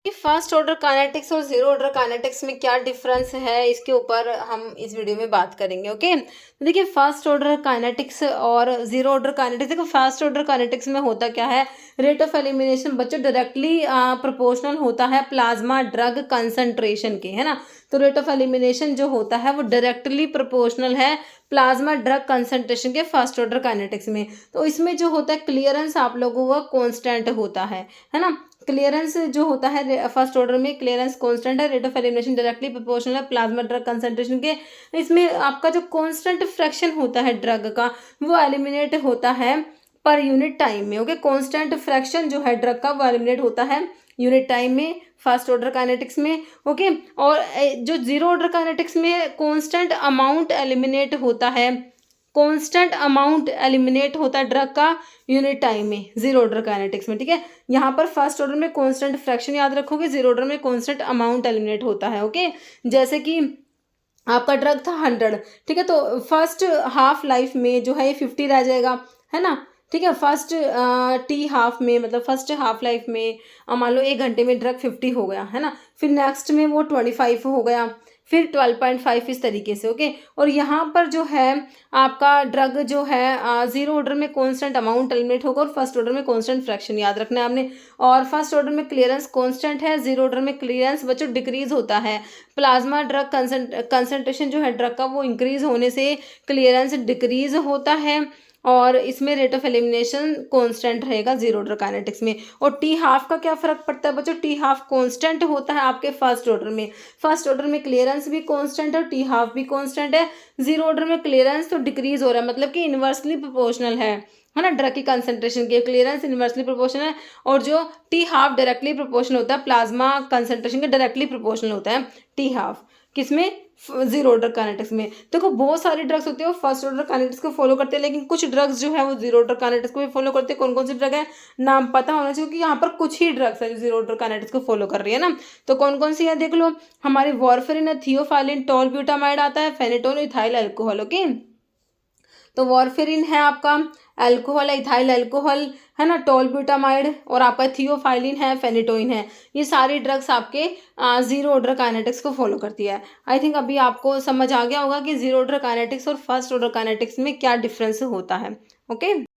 कि first order kinetics और zero order kinetics में क्या डिफरेंस है, इसके ऊपर हम इस वीडियो में बात करेंगे। ओके, तो देखिए फर्स्ट ऑर्डर काइनेटिक्स और जीरो ऑर्डर काइनेटिक्स, देखो फर्स्ट ऑर्डर काइनेटिक्स में होता क्या है, रेट ऑफ एलिमिनेशन बच्चों डायरेक्टली प्रोपोर्शनल होता है प्लाज्मा ड्रग कंसंट्रेशन के, है ना। तो रेट ऑफ एलिमिनेशन जो होता है वो डायरेक्टली प्रोपोर्शनल है प्लाज्मा ड्रग कंसंट्रेशन के फर्स्ट ऑर्डर काइनेटिक्स में। तो इसमें जो होता है क्लियरेंस आप लोगों का कांस्टेंट होता है ना। क्लियरेंस जो होता है फर्स्ट ऑर्डर में क्लियरेंस कांस्टेंट है, rate of elimination directly proportional है प्लाज्मा ड्रग कंसंट्रेशन के। इसमें आपका जो कांस्टेंट फ्रैक्शन होता है ड्रग का वो एलिमिनेट होता है पर यूनिट टाइम में। ओके, कांस्टेंट फ्रैक्शन जो है ड्रग का वो एलिमिनेट होता है यूनिट टाइम में फर्स्ट ऑर्डर काइनेटिक्स में। ओके, और जो जीरो ऑर्डर काइनेटिक्स में कांस्टेंट अमाउंट एलिमिनेट होता है, कांस्टेंट अमाउंट एलिमिनेट होता है ड्रग का यूनिट टाइम में जीरो ऑर्डर काइनेटिक्स में। ठीक है, यहाँ पर फर्स्ट ऑर्डर में कांस्टेंट फ्रैक्शन याद रखोगे, जीरो ऑर्डर में कांस्टेंट अमाउंट एलिमिनेट होता है। ओके, जैसे कि आपका ड्रग था 100, ठीक है, तो फर्स्ट हाफ लाइफ में जो है ये 50 रह जाएगा, है ना। ठीक है, फर्स्ट टी हाफ में मतलब फर्स्ट हाफ लाइफ में मान लो 1 घंटे में ड्रग 50 हो गया, है ना। फिर नेक्स्ट में वो 25 हो गया, फिर 12.5 इस तरीके से। ओके, और यहाँ पर जो है आपका ड्रग जो है जीरो ऑर्डर में कांस्टेंट अमाउंट एलिमिनेट होगा और फर्स्ट ऑर्डर में कांस्टेंट फ्रैक्शन याद रखना है आपने। और फर्स्ट ऑर्डर में क्लियरेंस कांस्टेंट है, जीरो ऑर्डर में क्लियरेंस बच्चों डिक्रीज होता है। प्लाज्मा ड्रग कंसंट्रेशन जो है ड्रग का वो इंक्रीज होने से क्लियरेंस डिक्रीज होता है, और इसमें रेट ऑफ एलिमिनेशन कांस्टेंट रहेगा जीरो ऑर्डर काइनेटिक्स में। और टी हाफ का क्या फर्क पड़ता है बच्चों, टी हाफ कांस्टेंट होता है आपके फर्स्ट ऑर्डर में। फर्स्ट ऑर्डर में क्लियरेंस भी कांस्टेंट है और टी हाफ भी कांस्टेंट है। जीरो ऑर्डर में क्लियरेंस तो डिक्रीज हो रहा है, मतलब कि इनवर्सली प्रोपोर्शनल है ना ड्रग की कंसंट्रेशन के, क्लियरेंस इनवर्सली प्रोपोर्शनल है। और जो टी हाफ डायरेक्टली प्रोपोर्शनल होता है प्लाज्मा कंसंट्रेशन के, डायरेक्टली प्रोपोर्शनल होता है टी हाफ किसमें, जीरो ऑर्डर काइनेटिक्स में। देखो बहुत सारी ड्रग्स होती है वो फर्स्ट ऑर्डर काइनेटिक्स को फॉलो करते हैं, लेकिन कुछ ड्रग्स जो है वो जीरो ऑर्डर काइनेटिक्स को भी फॉलो करते हैं। कौन कौन सी ड्रग है नाम पता होना चाहिए, क्योंकि यहाँ पर कुछ ही ड्रग्स है जो जीरो ऑर्डर काइनेटिक्स को फॉलो कर रही है ना। तो कौन कौन सी है देख लो, हमारी वॉरफेरिन है, थियोफाइलिन, टोलब्यूटामाइड आता है, फेनेटोन, इथाइल अल्कोहल। ओके, तो वॉरफेरिन है आपका, अल्कोहल है, इथाइल अल्कोहल है ना, टोलब्यूटामाइड, और आपका थियोफाइलिन है, फेनेटोइन है। ये सारी ड्रग्स आपके जीरो ऑर्डर काइनेटिक्स को फॉलो करती है। आई थिंक अभी आपको समझ आ गया होगा कि जीरो ऑर्डर काइनेटिक्स और फर्स्ट ऑर्डर काइनेटिक्स में क्या डिफरेंस होता है। ओके।